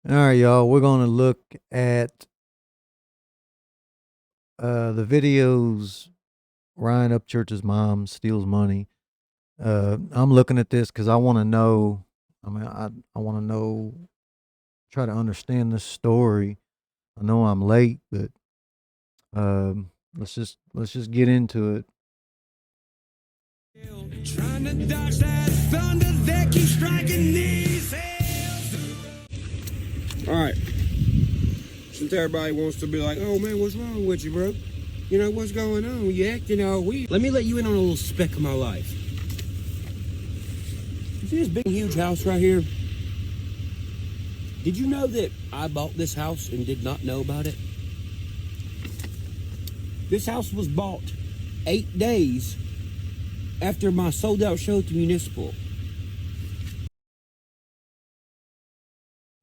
All right, y'all. We're gonna look at the videos. Ryan Upchurch's mom steals money. I'm looking at this because I want to know. I want to know. Try to understand this story. I know I'm late, but let's just get into it. Trying to dodge that thunder that keeps striking these hills. All right. Since everybody wants to be like, oh man, what's wrong with you, bro? You know, what's going on? You acting all weird. Let me let you in on a little speck of my life. You see this big, huge house right here? Did you know that I bought this house and did not know about it? This house was bought 8 days after my sold-out show to Municipal.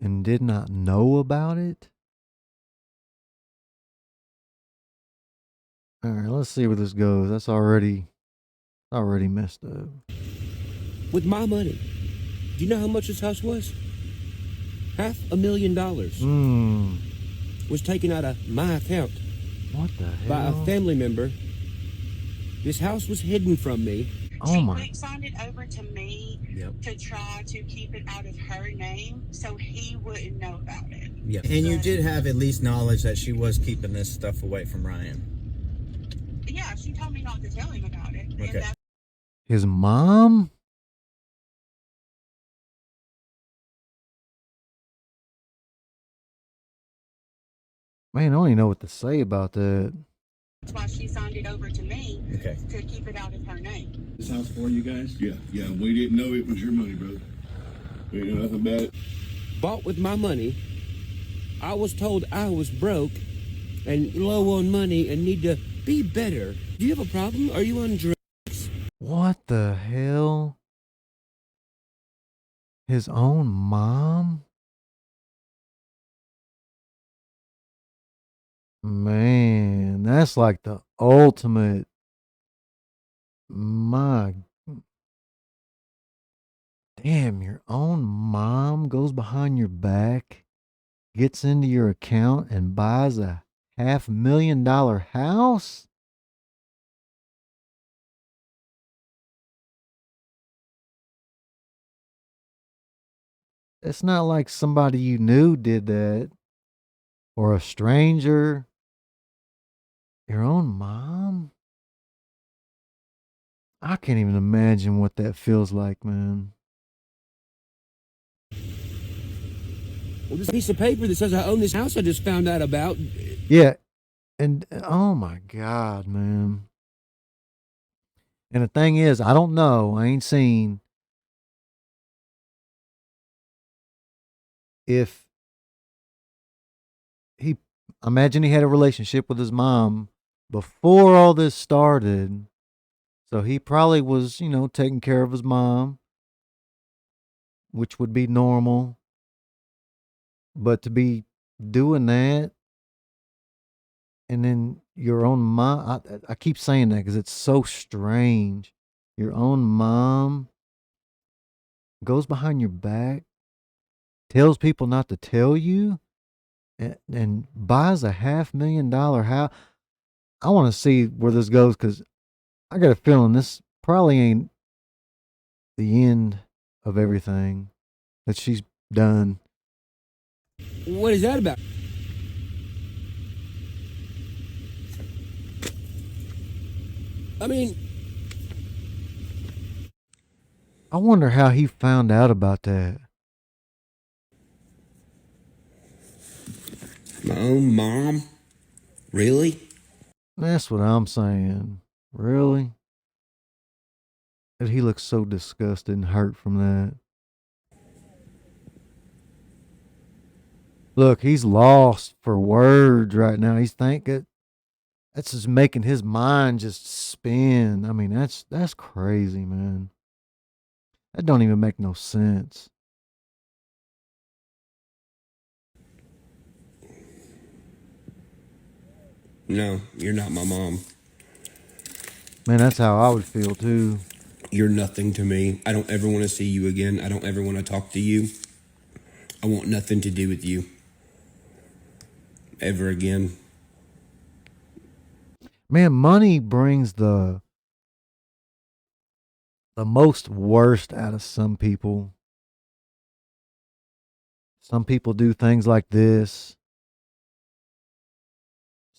And did not know about it. All right, let's see where this goes. That's already messed up. With my money. Do you know how much this house was? $500,000 was taken out of my account. What the hell? By a family member. This house was hidden from me. Oh my! She signed it over to me to try to keep it out of her name so he wouldn't know about it. Yep. And you did have at least knowledge that she was keeping this stuff away from Ryan. Yeah, she told me not to tell him about it. Okay. And His mom? Man, I don't even know what to say about that. that's why she signed it over to me to keep it out of her name. This house for you guys? Yeah. We didn't know it was your money, brother. We didn't know nothing about it. Bought with my money. I was told I was broke and low on money and need to be better. Do you have a problem? Are you on drugs? What the hell? His own mom? Man, that's like the ultimate. My damn, your own mom goes behind your back, gets into your account, and buys a $500,000 house? It's not like somebody you knew did that or a stranger. Your own mom? I can't even imagine what that feels like, man. Well, this piece of paper that says I own this house I just found out about. Yeah. And oh my God, man. And the thing is, I don't know. I ain't seen if he, imagine he had a relationship with his mom before all this started. So he probably was, taking care of his mom, which would be normal. But to be doing that, and then your own mom, I keep saying that because it's so strange. Your own mom goes behind your back, tells people not to tell you, and buys a $500,000 house. I want to see where this goes because I got a feeling this probably ain't the end of everything that she's done. What is that about? I mean, I wonder how he found out about that. my own mom? Really? That's what I'm saying. Really? And he looks so disgusted and hurt from that. Look, he's lost for words right now. He's thinking that's just making his mind just spin. I mean, that's crazy, man. That don't even make no sense. No, you're not my mom. Man, that's how I would feel too. You're nothing to me. I don't ever want to see you again. I don't ever want to talk to you. I want nothing to do with you ever again. Man, money brings the most worst out of some people. Some people do things like this.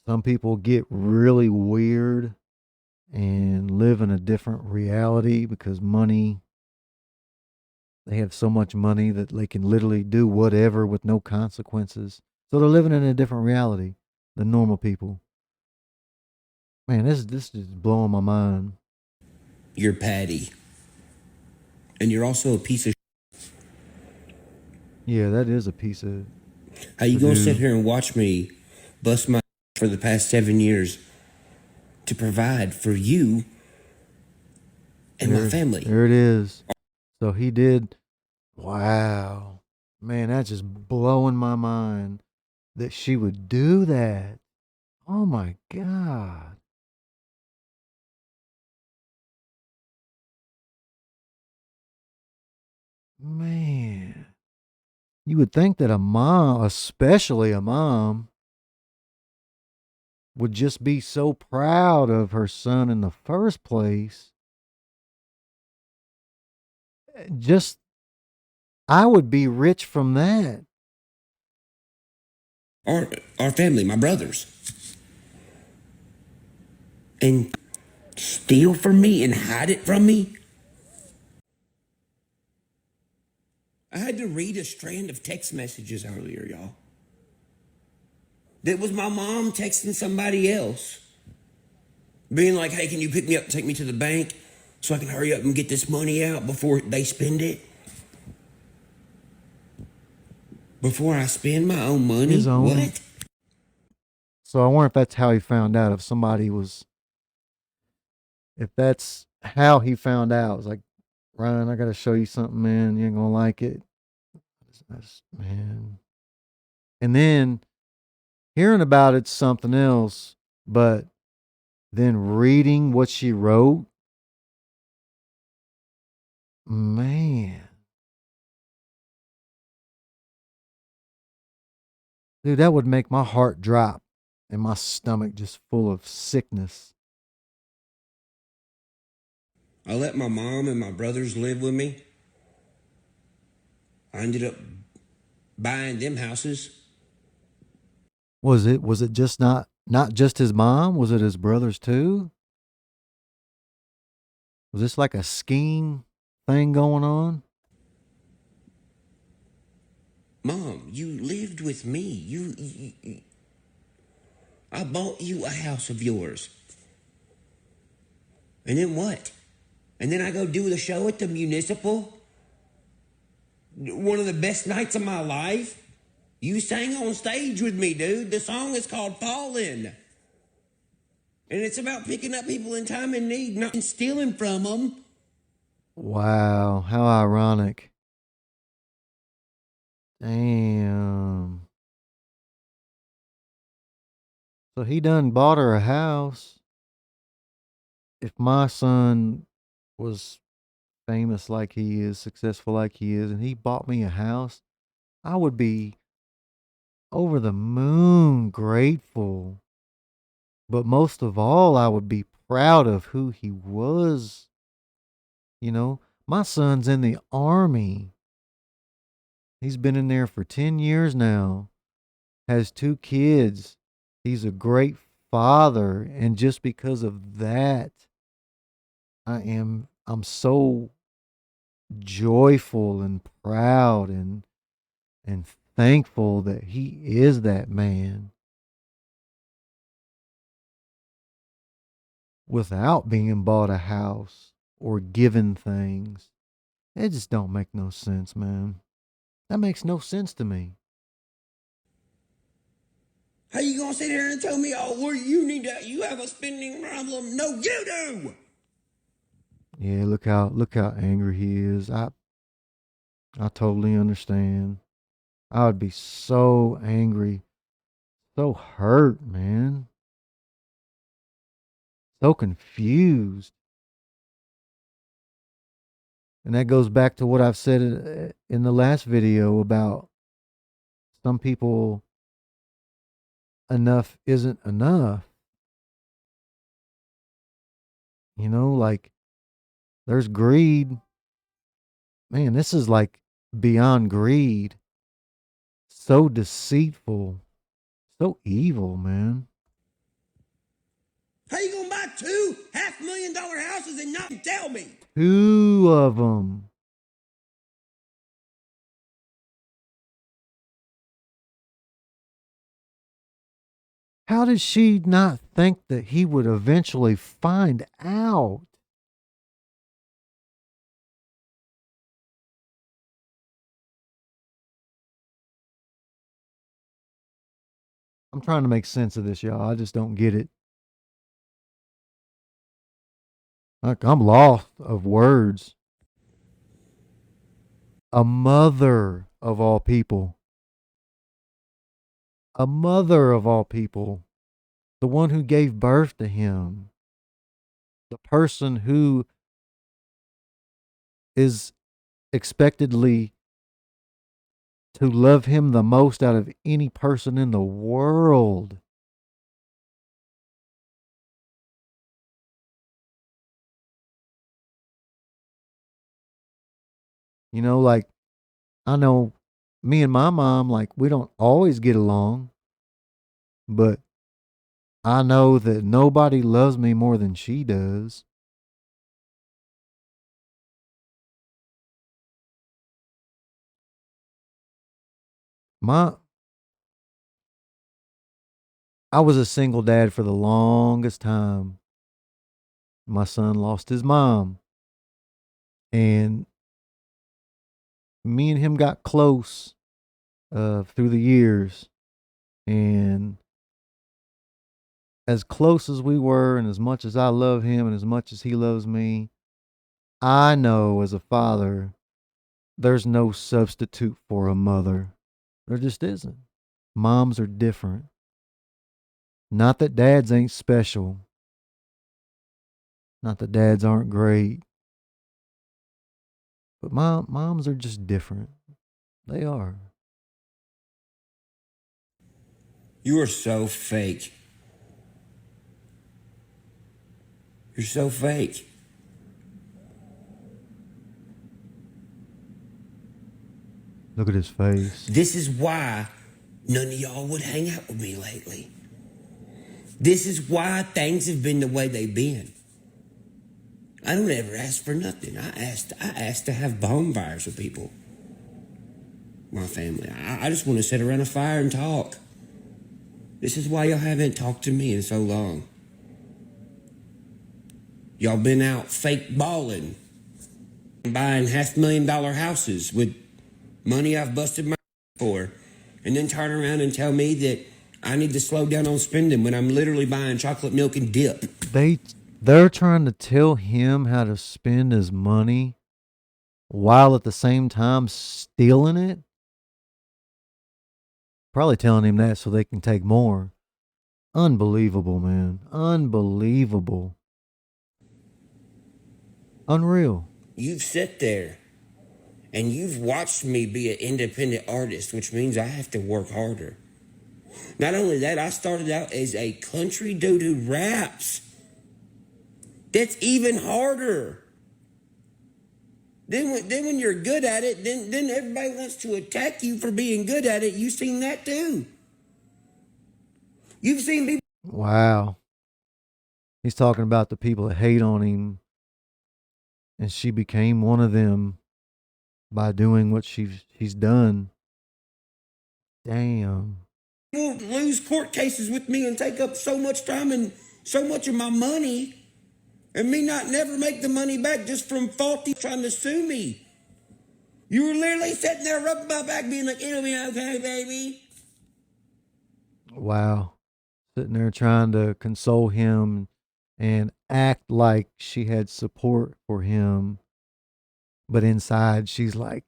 Some people get really weird and live in a different reality because they have so much money that they can literally do whatever with no consequences. So they're living in a different reality than normal people. Man, this is blowing my mind. You're Patty. And you're also a piece of Yeah, that is a piece of. How you gonna Dude. sit here and watch me bust my for the past 7 years to provide for you and my family? There it is. So he did. Wow. Man, that's just blowing my mind that she would do that. Oh my God. Man. You would think that a mom, especially a mom, would just be so proud of her son in the first place. Just, I would be rich from that. Our family, my brothers. And steal from me and hide it from me? I had to read a strand of text messages earlier, y'all. That was my mom texting somebody else. Being like, hey, can you pick me up and take me to the bank so I can hurry up and get this money out before they spend it? Before I spend my own money? His own. What? So I wonder if that's how he found out. If that's how he found out. It's like, Ryan, I got to show you something, man. You ain't going to like it. Man. And then hearing about it's something else, but then reading what she wrote, man. Dude, that would make my heart drop and my stomach just full of sickness. I let my mom and my brothers live with me. I ended up buying them houses. Was it just not just his mom? Was it his brothers too? Was this like a scheme thing going on? Mom, you lived with me. I bought you a house of yours. And then what? And then I go do the show at the Municipal. One of the best nights of my life. You sang on stage with me, dude. The song is called Fallin'. And it's about picking up people in time of need, not stealing from them. Wow, how ironic. Damn. So he done bought her a house. If my son was famous like he is, successful like he is, and he bought me a house, I would be over the moon grateful. But most of all, I would be proud of who he was. You know, my son's in the army. He's been in there for 10 years now, has 2 kids. He's a great father. And just because of that, I'm so joyful and proud and thankful that he is that man without being bought a house or given things. It just don't make no sense, man. That makes no sense to me. How you gonna sit here and tell me, oh, well, you have a spending problem? No, you do! Yeah, look how angry he is. I totally understand. I would be so angry, so hurt, man. So confused. And that goes back to what I've said in the last video about some people, enough isn't enough. You know, like there's greed. Man, this is like beyond greed. So deceitful, so evil, man. How you gonna buy two $500,000 houses and not tell me? Two of them. How did she not think that he would eventually find out? I'm trying to make sense of this, y'all. I just don't get it. Like, I'm lost of words. A mother of all people. A mother of all people. The one who gave birth to him. The person who is expectedly to love him the most out of any person in the world. You know, like, I know me and my mom, like, we don't always get along, but I know that nobody loves me more than she does. My I was a single dad for the longest time. My son lost his mom, and me and him got close through the years. And as close as we were, and as much as I love him, and as much as he loves me, I know as a father, there's no substitute for a mother. There just isn't. Moms are different. Not that dads ain't special. Not that dads aren't great. But moms are just different. They are. You are so fake. You're so fake. Look at his face. This is why none of y'all would hang out with me lately. This is why things have been the way they've been. I don't ever ask for nothing. I asked to have bonfires with people. My family. I just want to sit around a fire and talk. This is why y'all haven't talked to me in so long. Y'all been out fake balling, buying $500,000 houses with money I've busted my for, and then turn around and tell me that I need to slow down on spending when I'm literally buying chocolate milk and dip. They're trying to tell him how to spend his money while at the same time stealing it. Probably telling him that so they can take more. Unbelievable, man. Unbelievable. Unreal. You've sat there and you've watched me be an independent artist, which means I have to work harder. Not only that, I started out as a country dude who raps. That's even harder. Then when you're good at it, then everybody wants to attack you for being good at it. You've seen that too. You've seen people. Wow. He's talking about the people that hate on him. And she became one of them by doing what she's done. Damn. People lose court cases with me and take up so much time and so much of my money, and me not never make the money back just from faulty trying to sue me. You were literally sitting there rubbing my back being like, it'll be okay, baby. Wow. Sitting there trying to console him and act like she had support for him. But inside, she's like,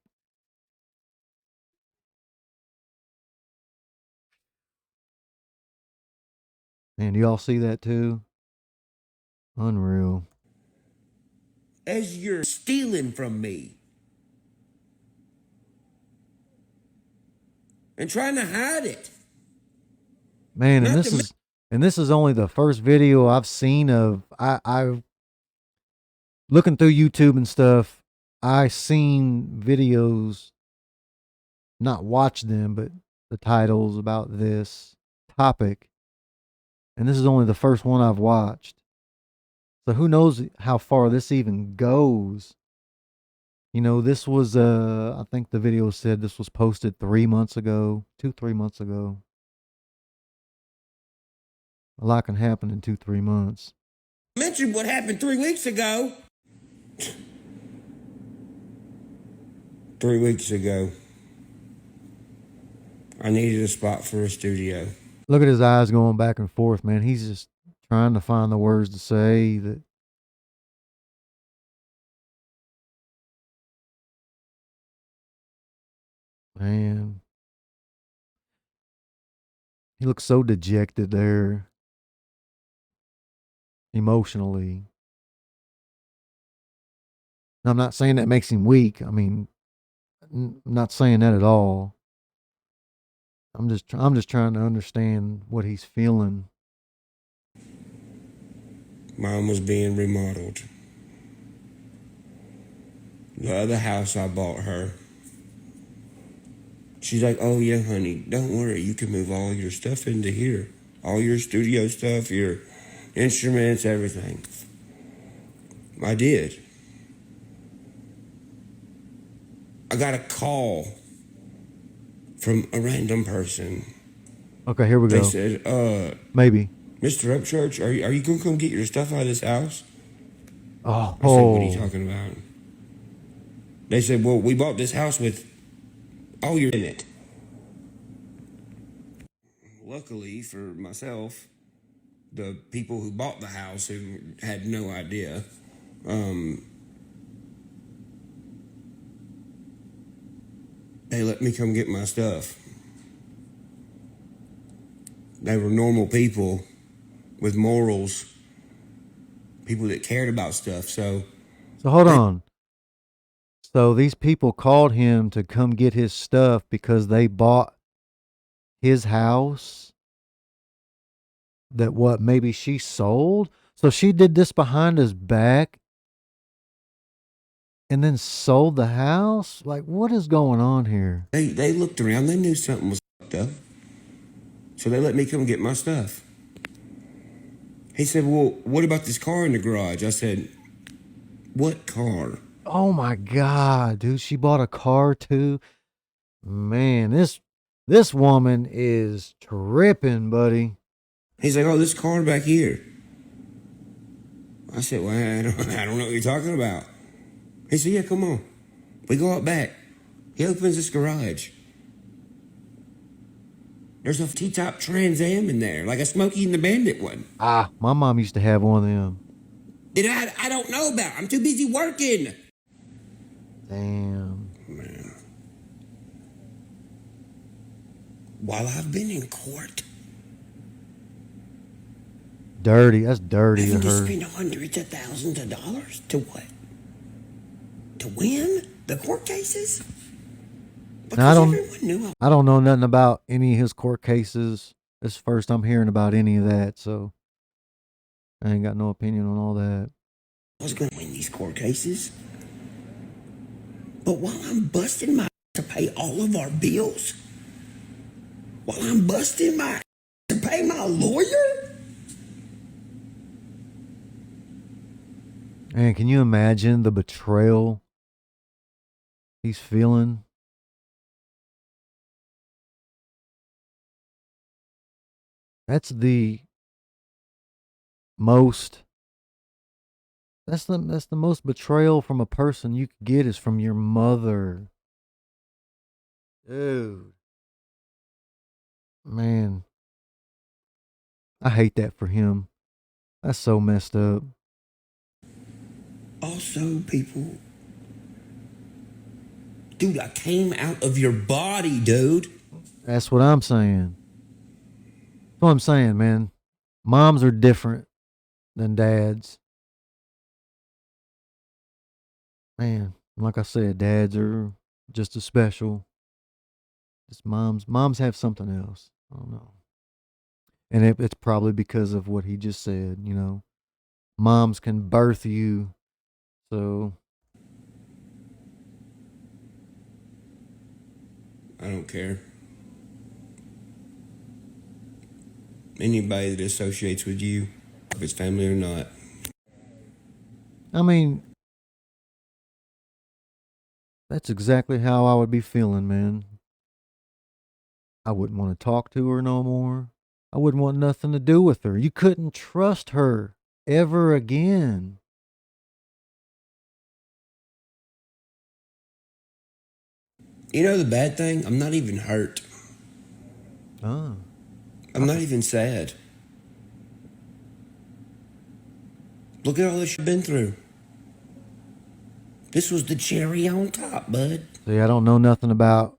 man, do y'all see that too? Unreal. As you're stealing from me. and trying to hide it. Man, and Not this to is only the first video I've seen of I looking through YouTube and stuff. I seen videos, not watched them, but the titles about this topic, and this is only the first one I've watched. So who knows how far this even goes? You know, this was I think the video said this was posted 3 months ago, 3 months ago. A lot can happen in 3 months. mention what happened 3 weeks ago. 3 weeks ago, I needed a spot for a studio. Look at his eyes going back and forth, man. He's just trying to find the words to say that. Man, he looks so dejected there emotionally. Now, I'm not saying that makes him weak. I mean, I'm not saying that at all. I'm just trying to understand what he's feeling. Mine was being remodeled. The other house I bought her. She's like, oh yeah, honey, don't worry. You can move all your stuff into here. All your studio stuff, your instruments, everything. I did. I got a call from a random person. Okay, here we They go. said, Maybe. Mr. Upchurch, are you going to come get your stuff out of this house? Oh, I said, what are you talking about? They said, well, we bought this house with all your in it. Luckily for myself, the people who bought the house who had no idea, they let me come get my stuff. They were normal people with morals, people that cared about stuff. So hold on. So these people called him to come get his stuff because they bought his house that what maybe she sold. So she did this behind his back and then sold the house? Like, what is going on here? they looked around. They knew something was fucked up. So they let me come get my stuff. He said, well, what about this car in the garage? I said, what car? Oh my God, dude. She bought a car too. Man, this woman is tripping, buddy. He's like, oh, this car back here. I said, well, I don't know what you're talking about. He said, yeah, come on. We go out back. He opens this garage. There's a T-top Trans Am in there, like a Smokey and the Bandit one. Ah, my mom used to have one of them. That I don't know about. I'm too busy working. Damn. Man. While I've been in court, Dirty. That's dirty having of to her. spend hundreds of thousands of dollars to what? To win the court cases? Now, Because everyone knew I don't know nothing about any of his court cases. It's the first I'm hearing about any of that, so I ain't got no opinion on all that. I was going to win these court cases. But while I'm busting my to pay all of our bills, while I'm busting my to pay my lawyer, And can you imagine the betrayal he's feeling? That's the most that's the most betrayal from a person you could get is from your mother. Dude. Man. I hate that for him. That's so messed up. also, people, dude, I came out of your body, dude. That's what I'm saying. That's what I'm saying, man. Moms are different than dads. Man, like I said, dads are just as special. Just moms have something else. I don't know. And it's probably because of what he just said, you know. Moms can birth you. So I don't care. Anybody that associates with you, if it's family or not. I mean, that's exactly how I would be feeling, man. I wouldn't want to talk to her no more. I wouldn't want nothing to do with her. You couldn't trust her ever again. You know the bad thing? I'm not even hurt. Oh. I'm not even sad. Look at all this you've been through. This was the cherry on top, bud. See, I don't know nothing about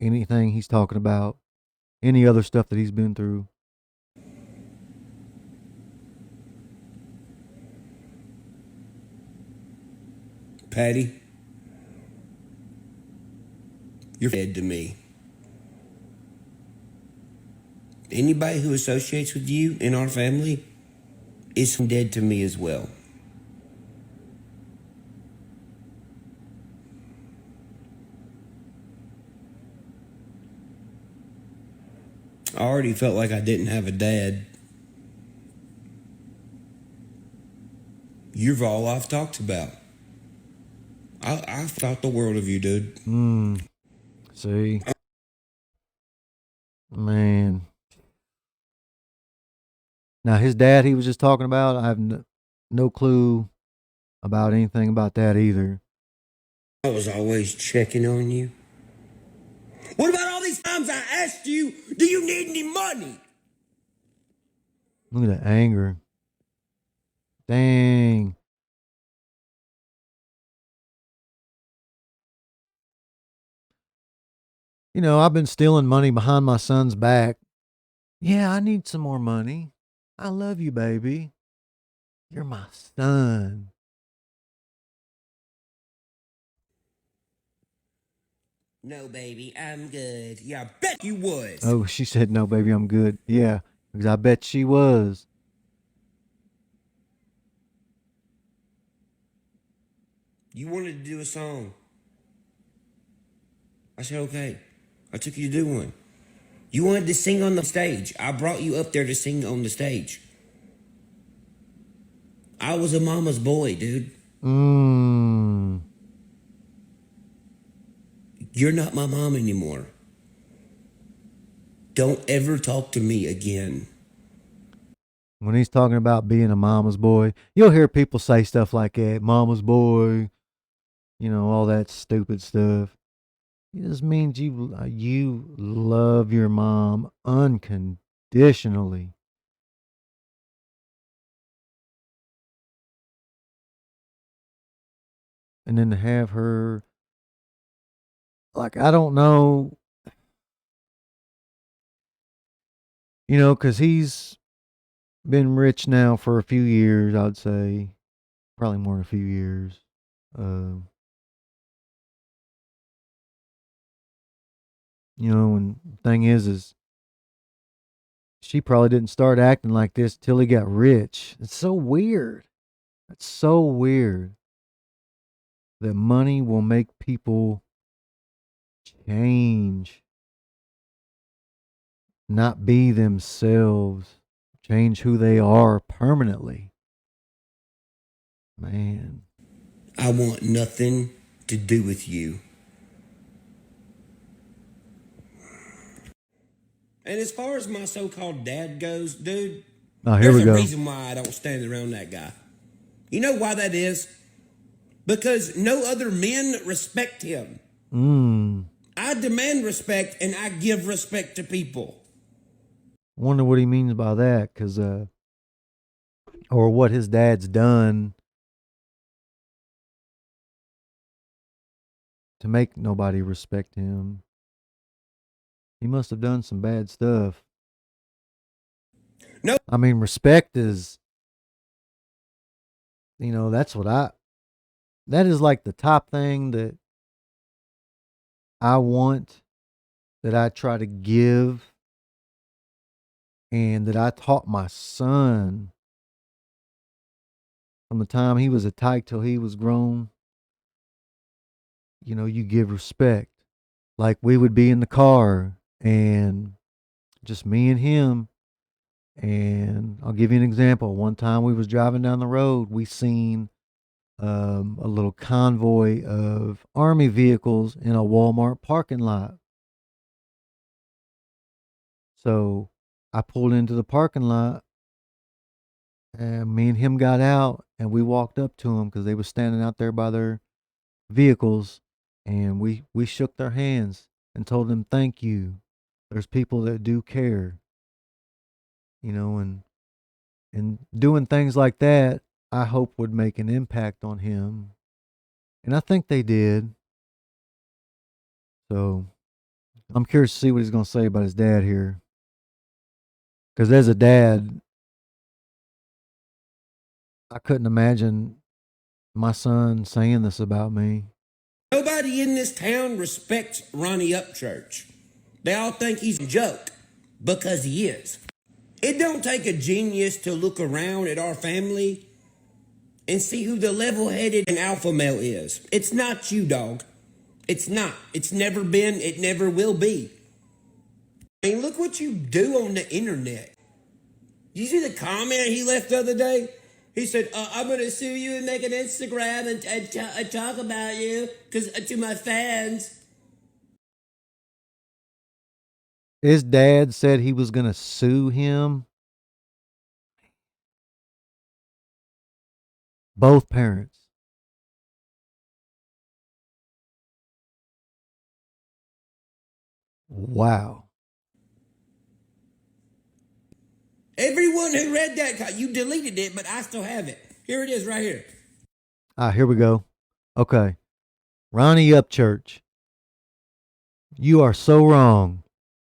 anything he's talking about, any other stuff that he's been through. Patty, you're dead to me. Anybody who associates with you in our family is dead to me as well. I already felt like I didn't have a dad. You're all I've talked about. I thought the world of you, dude. See? Man. Now, his dad he was just talking about, I have no clue about anything about that either. I was always checking on you. What about all these times I asked you, do you need any money? Look at that anger. Dang. You know, I've been stealing money behind my son's back. Yeah, I need some more money. I love you, baby. You're my son. No, baby, I'm good. Yeah, I bet you was. Oh, she said, no, baby, I'm good. Yeah, because I bet she was. You wanted to do a song. I said, okay. I took you to do one. You wanted to sing on the stage. I brought you up there to sing on the stage. I was a mama's boy, dude. You're not my mom anymore. Don't ever talk to me again. When he's talking about being a mama's boy, you'll hear people say stuff like that, mama's boy, you know, all that stupid stuff. It just means you love your mom unconditionally. And then to have her, like, I don't know, you know, because he's been rich now for a few years, I'd say. Probably more than a few years. You know, and the thing is she probably didn't start acting like this till he got rich. It's so weird. It's so weird that money will make people change, not be themselves, change who they are permanently. Man. I want nothing to do with you. And as far as my so-called dad goes, dude, Oh, here we there's a go. reason why I don't stand around that guy. You know why that is? Because no other men respect him. I demand respect and I give respect to people. Wonder what he means by that, cause or what his dad's done to make nobody respect him. He must have done some bad stuff. No. I mean, respect is, you know, that is like the top thing that I want that I try to give and that I taught my son from the time he was a tyke till he was grown. You give respect. Like we would be in the car and just me and him. And I'll give you an example. One time we was driving down the road, we seen a little convoy of army vehicles in a Walmart parking lot. So I pulled into the parking lot and me and him got out and we walked up to them because they were standing out there by their vehicles, and we shook their hands and told them thank you. There's people that do care, and doing things like that, I hope would make an impact on him. And I think they did. So I'm curious to see what he's going to say about his dad here. Because as a dad, I couldn't imagine my son saying this about me. Nobody in this town respects Ronnie Upchurch. They all think he's a joke, because he is. It don't take a genius to look around at our family and see who the level-headed and alpha male is. It's not you, dog. It's not. It's never been. It never will be. I mean, look what you do on the internet. You see the comment he left the other day? He said, I'm going to sue you and make an Instagram and talk about you to my fans. His dad said he was going to sue him. Both parents. Wow. Everyone who read that, you deleted it, but I still have it. Here it is right here. Here we go. Okay. Ronnie Upchurch, you are so wrong.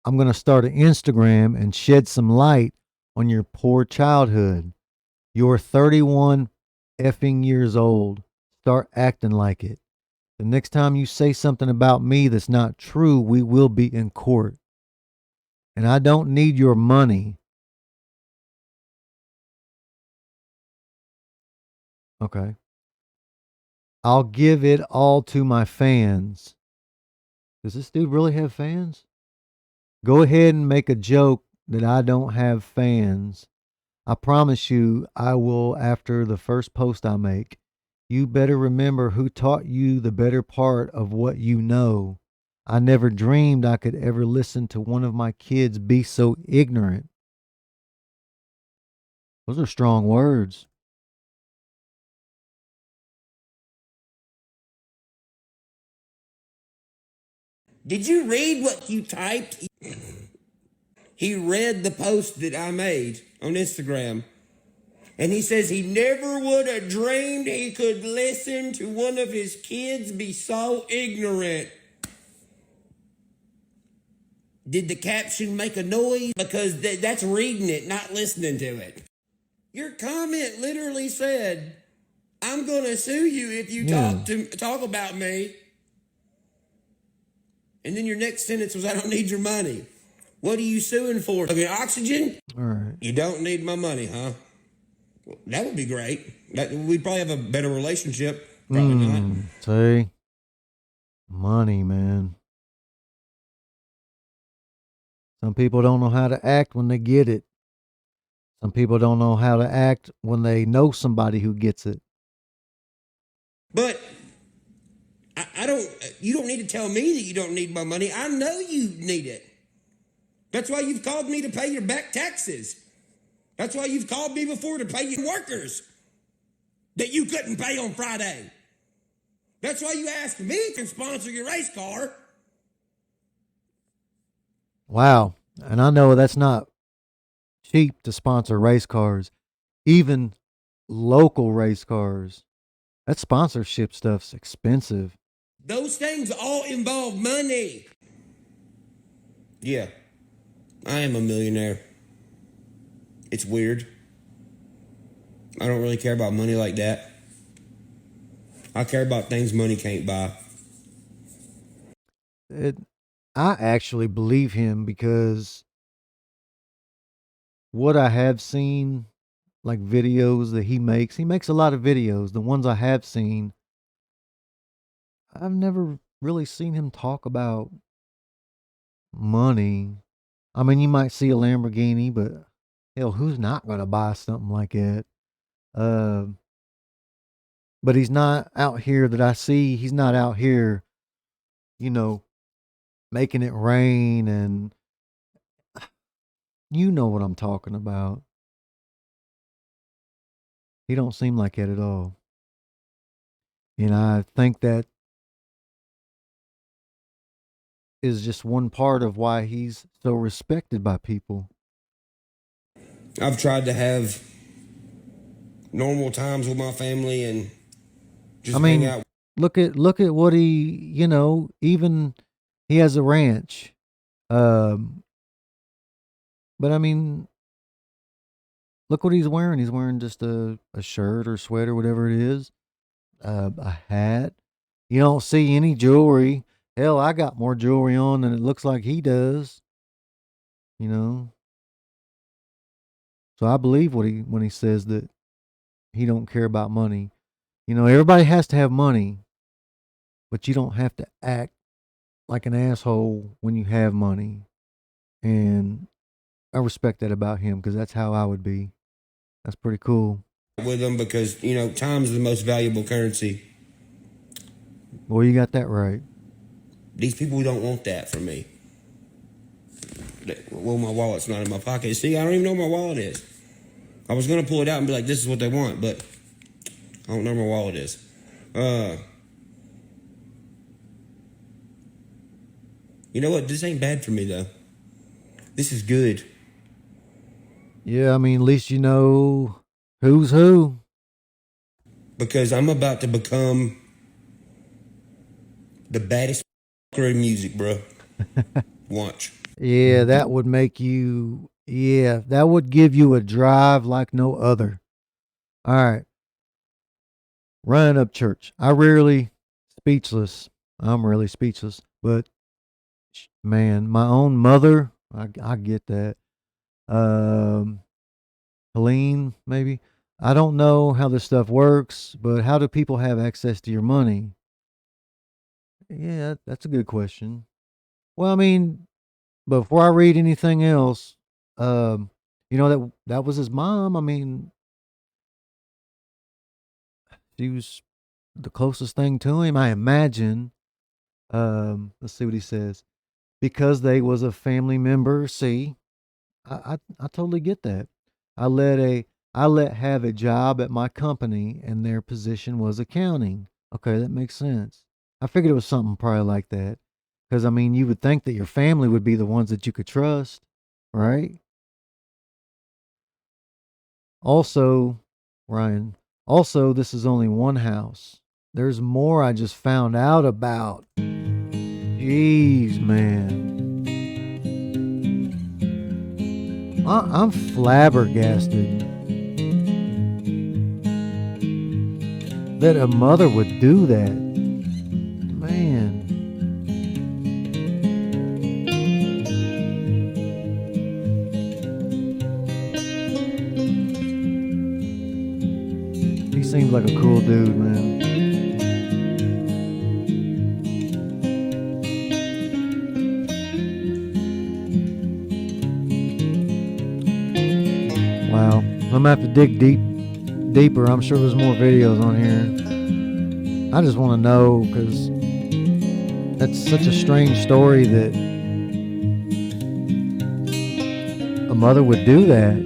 I'm going to start an Instagram and shed some light on your poor childhood. You're 31 effing years old. Start acting like it. The next time you say something about me that's not true, we will be in court. And I don't need your money. Okay. I'll give it all to my fans. Does this dude really have fans? Go ahead and make a joke that I don't have fans. I promise you I will after the first post I make. You better remember who taught you the better part of what you know. I never dreamed I could ever listen to one of my kids be so ignorant. Those are strong words. Did you read what you typed? He read the post that I made on Instagram. And he says he never would have dreamed he could listen to one of his kids be so ignorant. Did the caption make a noise? Because that's reading it, not listening to it. Your comment literally said, I'm going to sue you if you talk about me. And then your next sentence was, I don't need your money. What are you suing for? Okay, oxygen? All right. You don't need my money, huh? Well, that would be great. We'd probably have a better relationship. Probably not. See? Money, man. Some people don't know how to act when they get it. Some people don't know how to act when they know somebody who gets it. But you don't need to tell me that you don't need my money. I know you need it. That's why you've called me to pay your back taxes. That's why you've called me before to pay your workers that you couldn't pay on Friday. That's why you asked me to sponsor your race car. Wow. And I know that's not cheap to sponsor race cars, even local race cars. That sponsorship stuff's expensive. Those things all involve money. Yeah, I am a millionaire. It's weird. I don't really care about money like that. I care about things money can't buy. I actually believe him because what I have seen, like videos that he makes a lot of videos. The ones I have seen, I've never really seen him talk about money. I mean, you might see a Lamborghini, but hell, who's not going to buy something like that? Uh, but he's not out here that I see. He's not out here, you know, making it rain, and you know what I'm talking about. He don't seem like it at all. And I think that is just one part of why he's so respected by people. I've tried to have normal times with my family and just I hang mean, out. look at what he, even he has a ranch. Um but I mean, look what he's wearing. He's wearing just a shirt or sweater, whatever it is, a hat. You don't see any jewelry. Hell, I got more jewelry on than it looks like he does, you know. So I believe when he says that he don't care about money. Everybody has to have money, but you don't have to act like an asshole when you have money. And I respect that about him because that's how I would be. That's pretty cool. With them because time is the most valuable currency. Well, you got that right. These people don't want that from me. Well, my wallet's not in my pocket. See, I don't even know where my wallet is. I was gonna pull it out and be like, "This is what they want," but I don't know where my wallet is. You know what? This ain't bad for me though. This is good. Yeah, I mean, at least you know who's who. Because I'm about to become the baddest in music, bro. Watch. Yeah, that would make you. Yeah, that would give you a drive like no other. All right, Ryan Upchurch. I'm rarely speechless, but man, my own mother. I get that. Um, Helene, maybe. I don't know how this stuff works, but how do people have access to your money? Yeah, that's a good question. Well, I mean, before I read anything else, um, that was his mom. I mean, she was the closest thing to him, I imagine. Let's see what he says. Because they was a family member. See, I totally get that. I let a I let have a job at my company, and their position was accounting. Okay, that makes sense. I figured it was something probably like that. Because I mean, you would think that your family would be the ones that you could trust, right? Also, Ryan, also, this is only one house. There's more I just found out about. Jeez, man. I'm flabbergasted that a mother would do that. Man. He seems like a cool dude, man. Wow. I'm gonna have to dig deeper. I'm sure there's more videos on here. I just want to know because that's such a strange story that a mother would do that.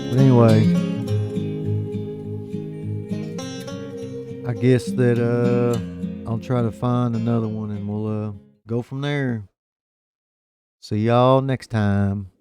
But anyway, I guess that I'll try to find another one and we'll go from there. See y'all next time.